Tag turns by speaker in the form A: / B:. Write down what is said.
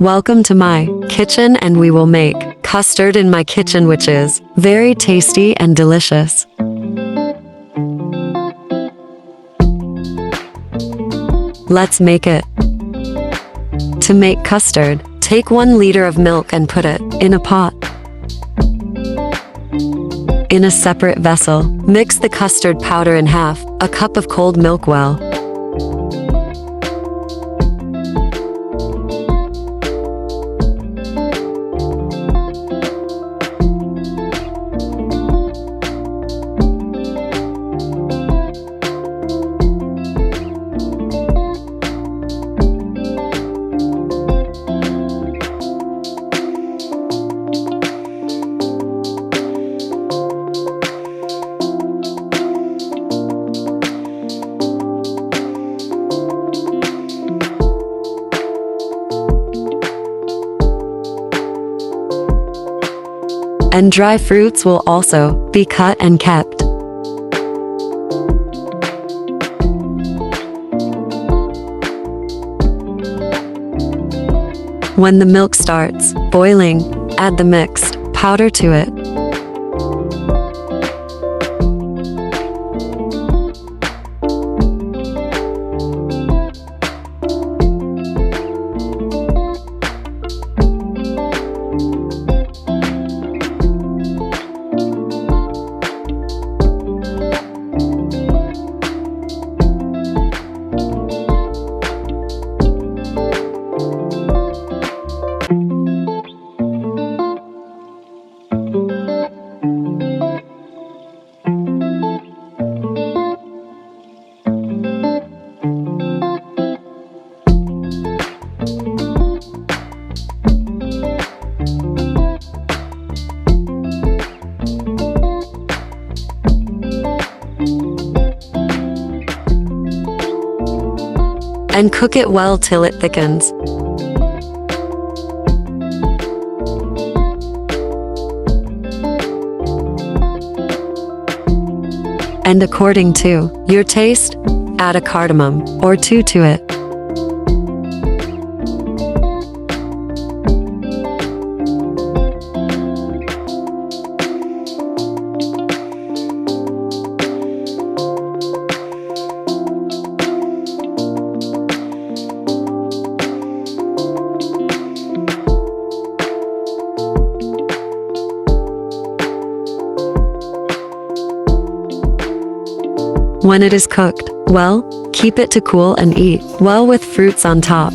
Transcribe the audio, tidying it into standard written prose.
A: Welcome to my kitchen, and we will make custard in my kitchen, which is very tasty and delicious. Let's make it. To make custard, take 1 liter of milk and put it in a pot. In a separate vessel, mix the custard powder in half a cup of cold milk well. And dry fruits will also be cut and kept. When the milk starts boiling, add the mixed powder to it. And cook it well till it thickens. And according to your taste, add a cardamom or 2 to it. When it is cooked well, keep it to cool and eat well with fruits on top.